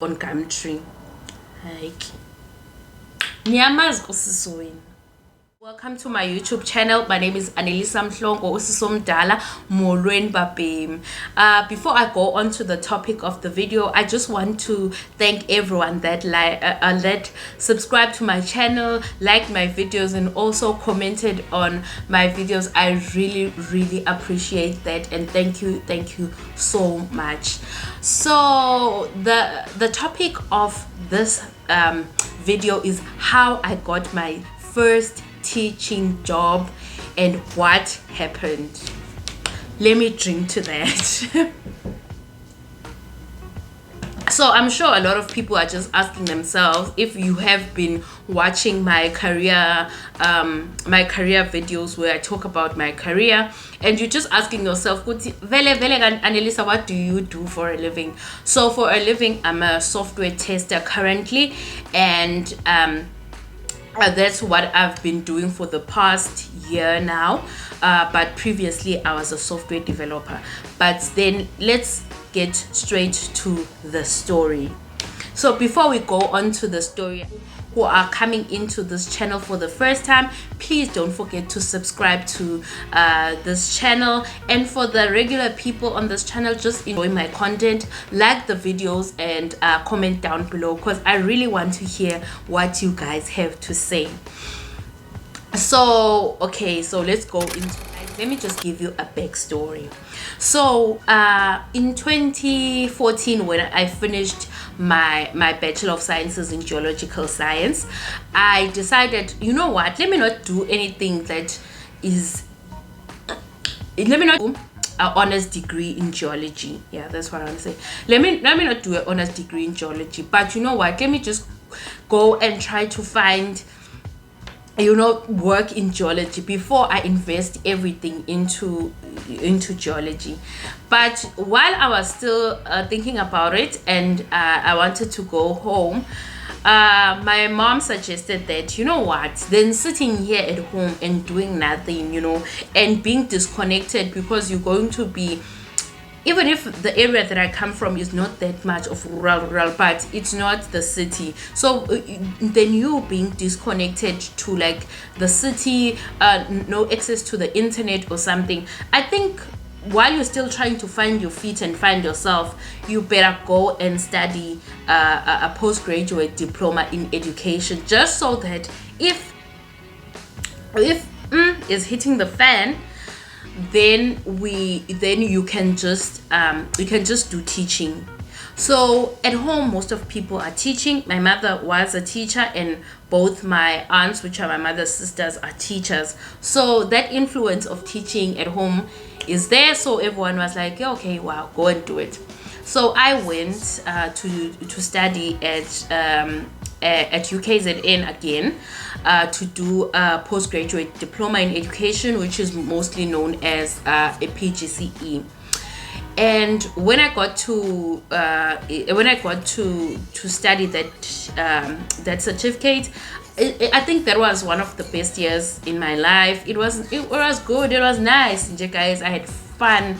on Gumtree. Like, Nyama's Osiswin. Welcome to my YouTube channel. My name is Anelisa Mhlongo Usisomdala Molweni Babem. Before I go on to the topic of the video, I just want to thank everyone that subscribed to my channel, liked my videos, and also commented on my videos. I really appreciate that, and thank you so much. So the topic of this video is how I got my first teaching job and what happened. Let me drink to that. So I'm sure a lot of people are just asking themselves, if you have been watching my career videos where I talk about my career, and you're just asking yourself, Anelisa, what do you do for a living? So for a living, I'm a software tester currently, and that's what I've been doing for the past year now, but previously I was a software developer. But then let's get straight to the story. So before we go on to the story, who are coming into this channel for the first time, please don't forget to subscribe to this channel. And for the regular people on this channel, just enjoy my content, like the videos, and comment down below, because I really want to hear what you guys have to say. So okay, so let's go into, let me just give you a backstory. So in 2014, when I finished my Bachelor of Sciences in Geological Science, I decided, you know what, let me not do anything that is, let me not do an honors degree in geology. Yeah, that's what I want to say. Let me not do an honors degree in geology, but you know what, let me just go and try to find, you know, work in geology before I invest everything into geology. But while I was still thinking about it, and I wanted to go home, my mom suggested that, you know what, then sitting here at home and doing nothing, you know, and being disconnected, because you're going to be, even if the area that I come from is not that much of rural, but it's not the city, so then you being disconnected to like the city, no access to the internet or something, I think while you're still trying to find your feet and find yourself, you better go and study a postgraduate diploma in education, just so that if is hitting the fan, then you can just do teaching. So at home, most of people are teaching. My mother was a teacher, and both my aunts, which are my mother's sisters, are teachers. So that influence of teaching at home is there. So everyone was like, yeah, okay, wow, go and do it. So I went to study at UKZN again, to do a postgraduate diploma in education, which is mostly known as a PGCE. And when I got to study that certificate, I think that was one of the best years in my life. It was good. It was nice, guys. I had fun.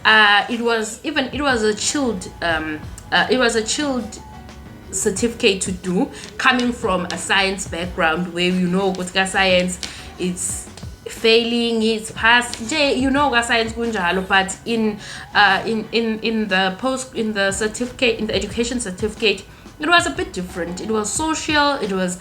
It was a chilled certificate to do, coming from a science background, where you know Gotka science, it's failing, it's passed, you know science kunjalo. But in the certificate, in the education certificate, it was a bit different. It was social, it was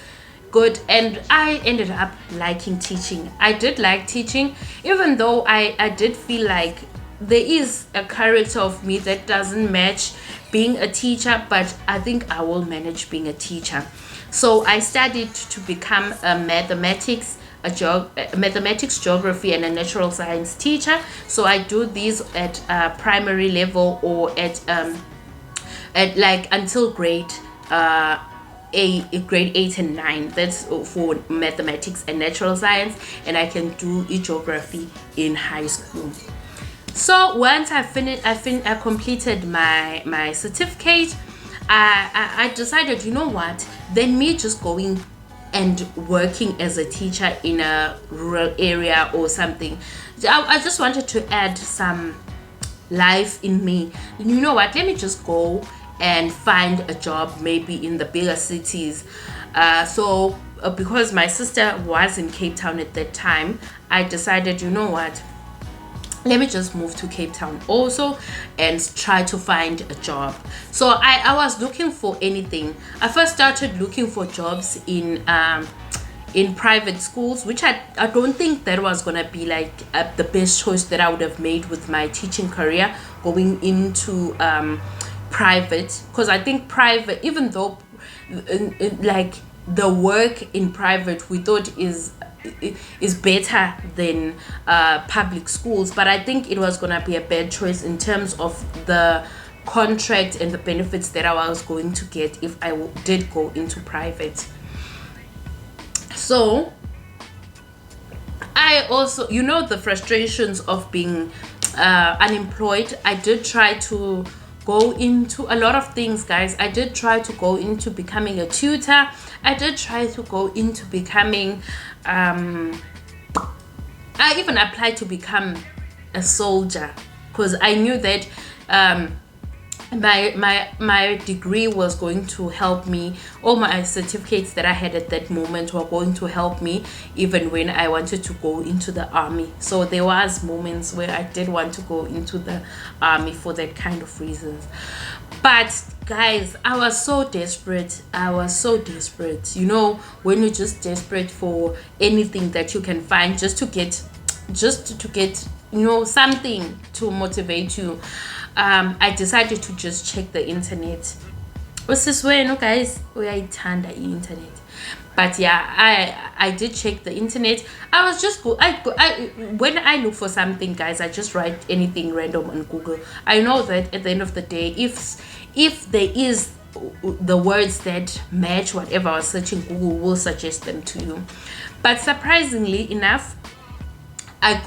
good, and I ended up liking teaching. I did like teaching, even though I did feel like there is a character of me that doesn't match being a teacher, but I think I will manage being a teacher. So I studied to become a mathematics, geography, and a natural science teacher. So I do these at primary level, or at like until grade 8 and 9. That's for mathematics and natural science, and I can do geography in high school. So once I completed my certificate, I decided, you know what, then me just going and working as a teacher in a rural area or something, I just wanted to add some life in me. You know what, let me just go and find a job maybe in the bigger cities. Because my sister was in Cape Town at that time, I decided, you know what, let me just move to Cape Town also and try to find a job. So I was looking for anything. I first started looking for jobs in private schools, which I don't think that was gonna be like the best choice that I would have made with my teaching career, going into private, because I think private, even though like the work in private we thought is better than public schools, but I think it was gonna be a bad choice in terms of the contract and the benefits that I was going to get if I did go into private. So I also, you know, the frustrations of being unemployed. I did try to go into a lot of things, guys. I did try to go into becoming a tutor. I did try to go into becoming I even applied to become a soldier, because I knew that my degree was going to help me. All my certificates that I had at that moment were going to help me even when I wanted to go into the army. So there was moments where I did want to go into the army for that kind of reasons. But guys, I was so desperate. You know, when you're just desperate for anything that you can find just to get you know, something to motivate you, I decided to just check the internet. No, guys, uyayithanda internet. But yeah, I did check the internet. I was just when I look for something, guys, I just write anything random on Google. I know that at the end of the day, if there is the words that match whatever I was searching, Google will suggest them to you. But surprisingly enough, I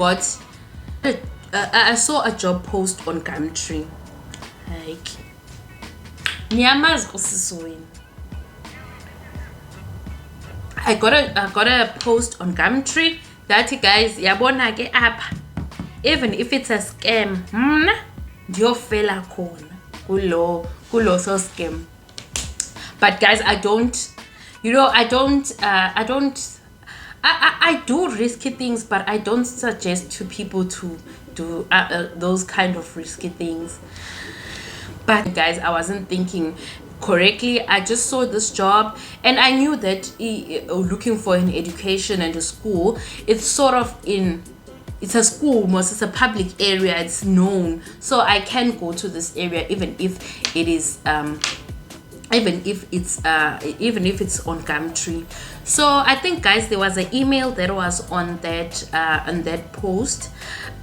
saw a job post on Gumtree. Like, I got a post on Gumtree that, guys, yabona ke apha, even if it's a scam, ndiyofela khona kulo so scam. But guys, I do risky things, but I don't suggest to people to do those kind of risky things. But guys, I wasn't thinking correctly. I just saw this job and I knew that looking for an education and a school, it's sort of it's a school, most it's a public area, it's known, so I can go to this area even if it is even if it's on Gumtree. So I think, guys, there was an email that was on that post.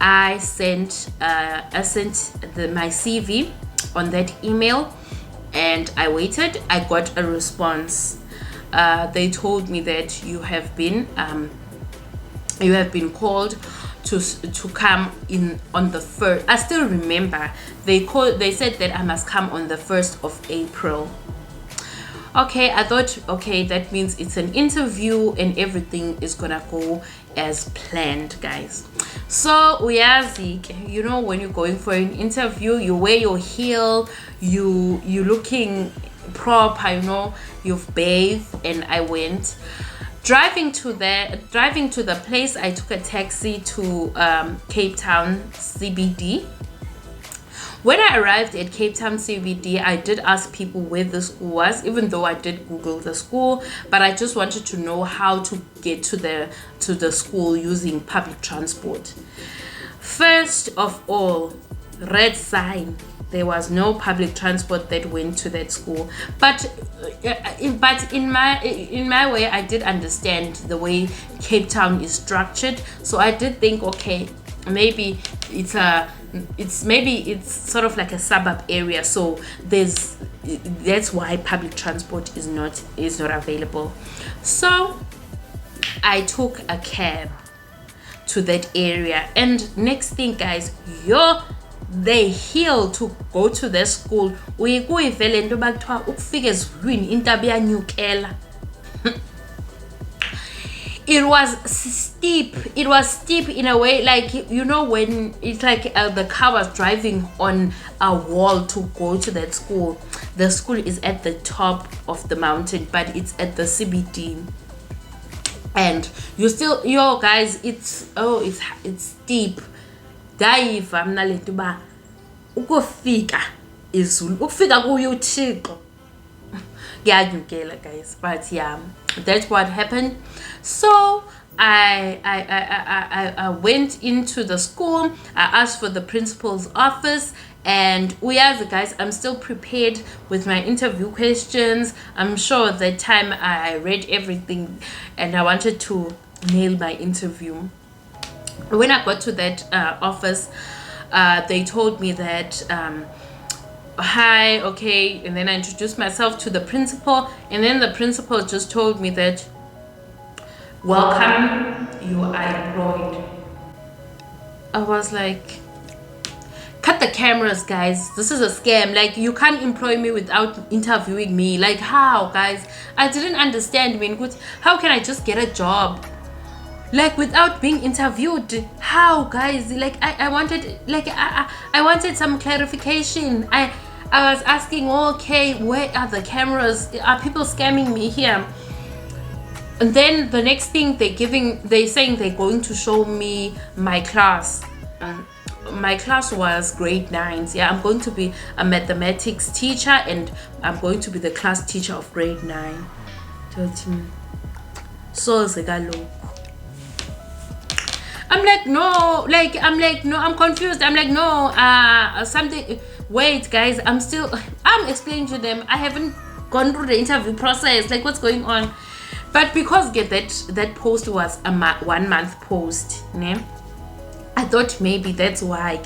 I sent my CV on that email and I waited. I got a response. They told me that you have been called to come in on the 1st. I still remember they said that I must come on the 1st of April. Okay, I thought, okay, that means it's an interview and everything is gonna go as planned, guys. So uyazi, you know, when you're going for an interview, you wear your heel, you looking proper, you know, you've bathed. And I went driving to the place. I took a taxi to Cape Town CBD. When I arrived at Cape Town CBD, I did ask people where the school was, even though I did Google the school, but I just wanted to know how to get to the school using public transport. First of all, red sign. There was no public transport that went to that school. But in my way, I did understand the way Cape Town is structured. So I did think, okay, maybe it's sort of like a suburb area, so that's why public transport is not available. So I took a cab to that area, and next thing, guys, the hill to go to the school uyikuyivele into bakuthiwa ukufika ezulwini into abiyanyukela. It was steep. It was steep in a way, like, you know, when it's like the car was driving on a wall to go to that school. The school is at the top of the mountain, but it's at the CBD. And you still, yo guys, it's steep. Dive mna lento ba ukufika izulu ukufika kuyo uThixo. Ngiyanyukela guys, but yeah, that's what happened. So I went into the school. I asked for the principal's office, and we asked the guys, I'm still prepared with my interview questions. I'm sure at that time I read everything and I wanted to nail my interview. When I got to that office, they told me that hi, okay, and then I introduced myself to the principal, and then the principal just told me that, welcome, you are employed. I was like, cut the cameras, guys, this is a scam. Like, you can't employ me without interviewing me. Like, how, guys? I didn't understand. How can I just get a job, like, without being interviewed? How, guys? Like, I wanted, like, I wanted some clarification. I was asking, okay, where are the cameras? Are people scamming me here? And then the next thing they saying they're going to show me my class. My class was grade 9s. Yeah, I'm going to be a mathematics teacher, and I'm going to be the class teacher of grade 9. So I'm like, no, I'm confused. I'm like, no, something. Wait, guys, I'm explaining to them. I haven't gone through the interview process. Like, what's going on? But because that post was a 1 month post, né? I thought maybe that's why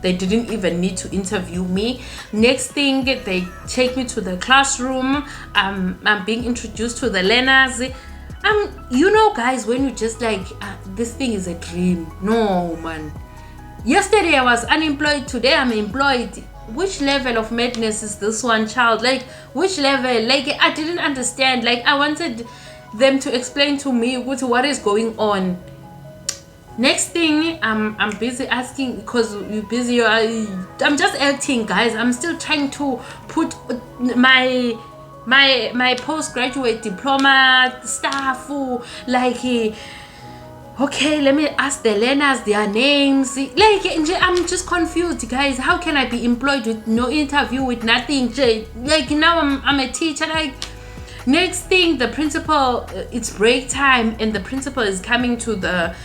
they didn't even need to interview me. Next thing, they take me to the classroom. I'm being introduced to the learners. You know, guys, when you just like, this thing is a dream. No, man. Yesterday I was unemployed. Today I'm employed. Which level of madness is this one, child? Like, which level? Like, I didn't understand. Like, I wanted them to explain to me what is going on. Next thing, I'm busy asking, because you're busy. I'm just acting, guys. I'm still trying to put my postgraduate diploma stuff, like, okay, let me ask the learners their names. Like, I'm just confused, guys. How can I be employed with no interview, with nothing? Like, now I'm a teacher. Like, next thing, the principal, it's break time, and the principal is coming to the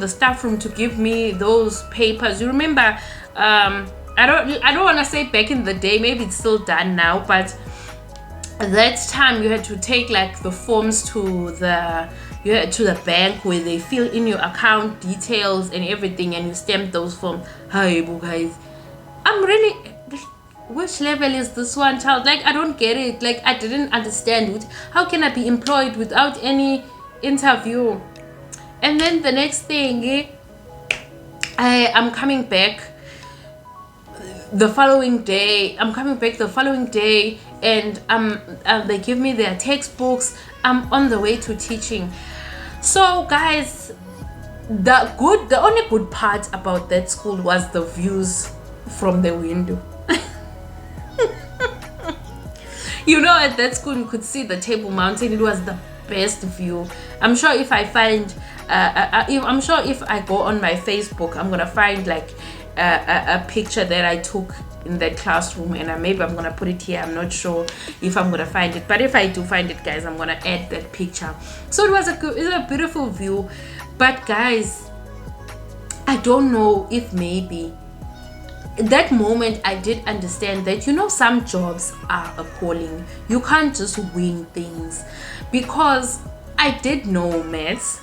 staff room to give me those papers. You remember, I don't want to say back in the day, maybe it's still done now, but at that time you had to take like the forms to the bank where they fill in your account details and everything, and you stamp those forms. Hi, guys, I'm really, which level is this one, child? Like, I don't get it. Like, I didn't understand it. How can I be employed without any interview? And then the next thing, I'm coming back the following day. And they give me their textbooks. I'm on the way to teaching. So, guys, the only good part about that school was the views from the window. You know, at that school you could see the Table Mountain. It was the best view. I'm sure if I find I'm sure if I go on my Facebook, I'm gonna find like a picture that I took in that classroom, and maybe I'm gonna put it here. I'm not sure if I'm gonna find it, but if I do find it, guys, I'm gonna add that picture. So it was a beautiful view. But guys, I don't know if maybe that moment I did understand that, you know, some jobs are appalling. You can't just wing things, because I did know maths.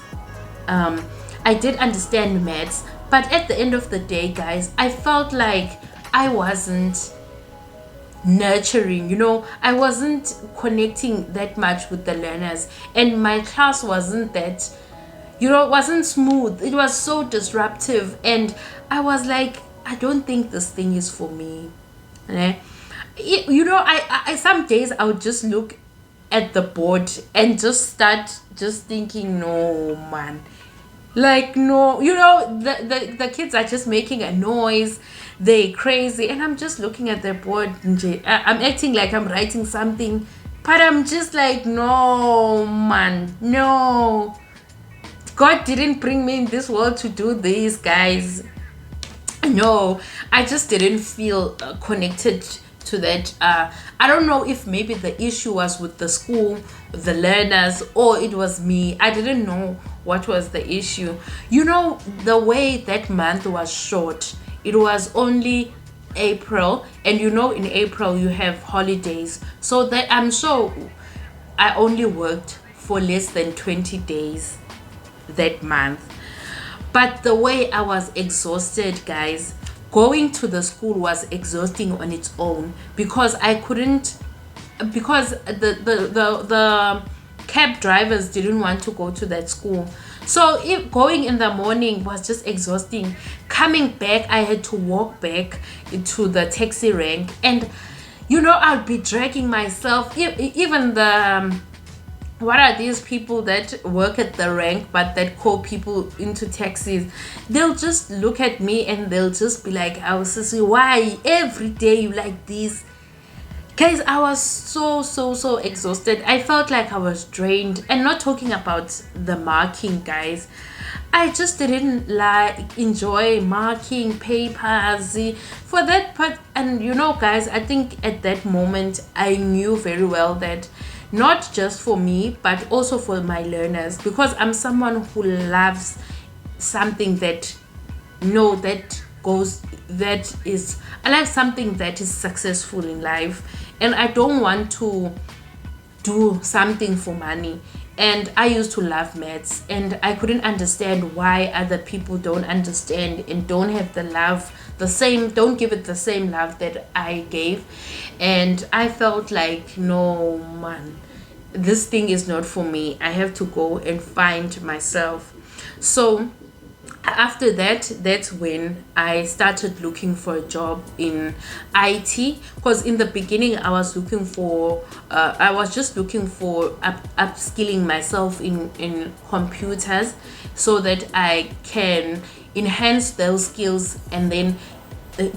I did understand maths, but at the end of the day, guys, I felt like I wasn't nurturing, you know, I wasn't connecting that much with the learners, and my class wasn't that, you know, it wasn't smooth. It was so disruptive, and I was like, I don't think this thing is for me. You know, I some days I would just look at the board and just start just thinking, no man, like no, the kids are just making a noise, they crazy, and I'm just looking at the board. I'm acting like I'm writing something, but I'm just like, no man, no, God didn't bring me in this world to do this, guys. No, I just didn't feel connected to that. I don't know if maybe the issue was with the school, the learners, or it was me. I didn't know what was the issue. The way that month was short, it was only April, and in April you have holidays, so that I'm sure I only worked for less than 20 days that month. But the way I was exhausted, guys, going to the school was exhausting on its own, because I couldn't, because the cab drivers didn't want to go to that school. So if going in the morning was just exhausting, coming back I had to walk back to the taxi rank, and I'd be dragging myself. Even the what are these people that work at the rank but that call people into taxis? They'll just look at me and they'll just be like, "Oh, sissy, why every day you like this?" Guys, I was so exhausted. I felt like I was drained. And not talking about the marking, guys, I just didn't enjoy marking papers for that part. And guys, I think at that moment I knew very well that not just for me but also for my learners, because I'm someone who loves something that I like something that is successful in life, and I don't want to do something for money. And I used to love maths, and I couldn't understand why other people don't understand and don't have the love, don't give it the same love that I gave. And I felt like, no man, this thing is not for me. I have to go and find myself. So after that, that's when I started looking for a job in IT, because in the beginning I was just looking for upskilling myself in computers, so that I can enhance those skills and then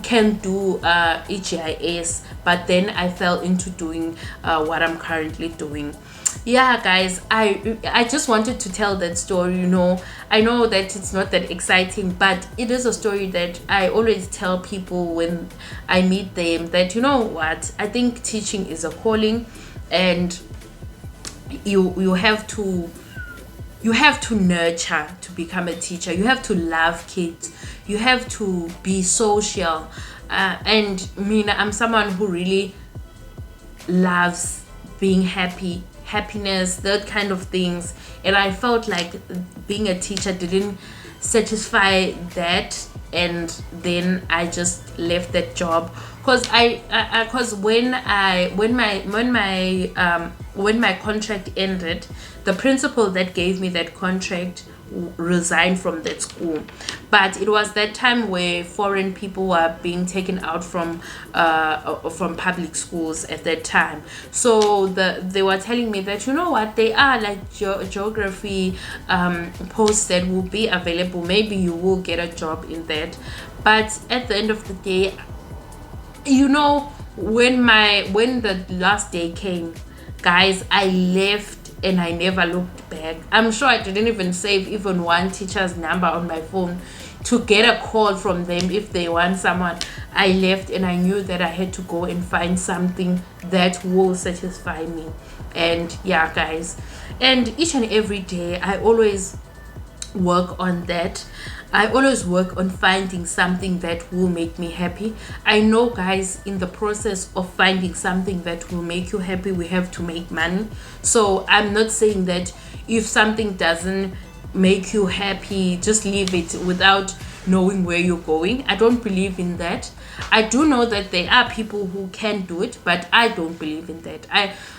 can do EGIS. But then I fell into doing what I'm currently doing. Yeah, guys, I just wanted to tell that story. I know that it's not that exciting, but it is a story that I always tell people when I meet them, that what, I think teaching is a calling, and you have to nurture to become a teacher. You have to love kids, you have to be social, and I'm someone who really loves being happiness, that kind of things. And I felt like being a teacher didn't satisfy that, and then I just left that job, because when my contract ended, the principal that gave me that contract resigned from that school. But it was that time where foreign people were being taken out from public schools at that time. So they were telling me that what, they are like geography posts that will be available, maybe you will get a job in that. But at the end of the day, when the last day came, guys, I left and I never looked back. I'm sure I didn't even save even one teacher's number on my phone to get a call from them if they want someone. I left, and I knew that I had to go and find something that will satisfy me. And yeah, guys, and each and every day I always work on that. I always work on finding something that will make me happy. I know, guys, in the process of finding something that will make you happy, we have to make money. So I'm not saying that if something doesn't make you happy, just leave it without knowing where you're going. I don't believe in that. I do know that there are people who can do it, but I don't believe in that.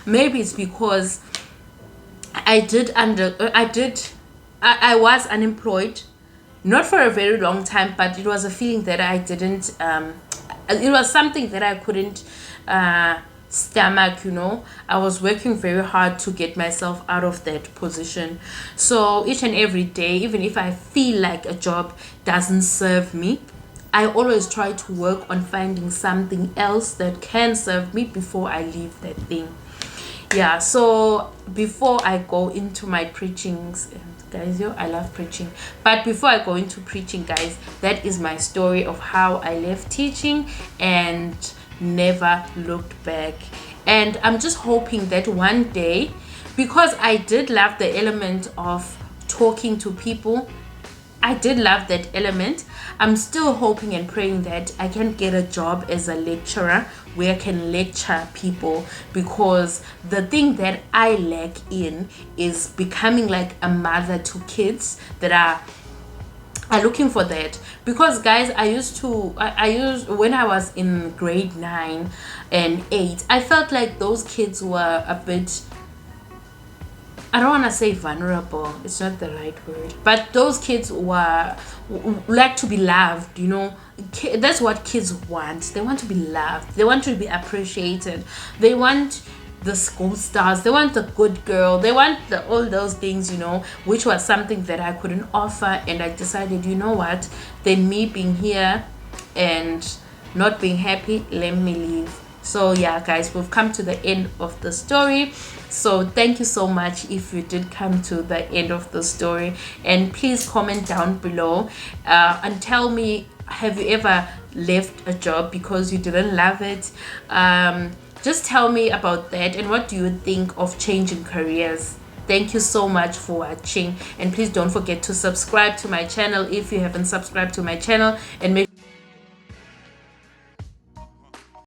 Maybe it's because I was unemployed, not for a very long time, but it was a feeling that I didn't it was something that I couldn't stomach, you know. I was working very hard to get myself out of that position. So each and every day, even if I feel like a job doesn't serve me, I always try to work on finding something else that can serve me before I leave that thing. Yeah, so before I go into my preachings, and guys, yo, I love preaching, but before I go into preaching, guys, that is my story of how I left teaching and never looked back. And I'm just hoping that one day, because I did love the element of talking to people, I did love that element. I'm still hoping and praying that I can get a job as a lecturer where I can lecture people, because the thing that I lack in is becoming like a mother to kids that are looking for that. Because guys, I used when I was in grade 9 and 8, I felt like those kids were a bit, I don't want to say vulnerable, it's not the right word, but those kids were like to be loved, you know. That's what kids want. They want to be loved, they want to be appreciated, they want the school stars, they want the good girl, they want all those things, you know, which was something that I couldn't offer. And I decided, you know what, then me being here and not being happy, let me leave. So yeah, guys, we've come to the end of the story. So thank you so much if you did come to the end of the story, and please comment down below and tell me, have you ever left a job because you didn't love it? Just tell me about that, and what do you think of changing careers? Thank you so much for watching, and please don't forget to subscribe to my channel if you haven't subscribed to my channel, and make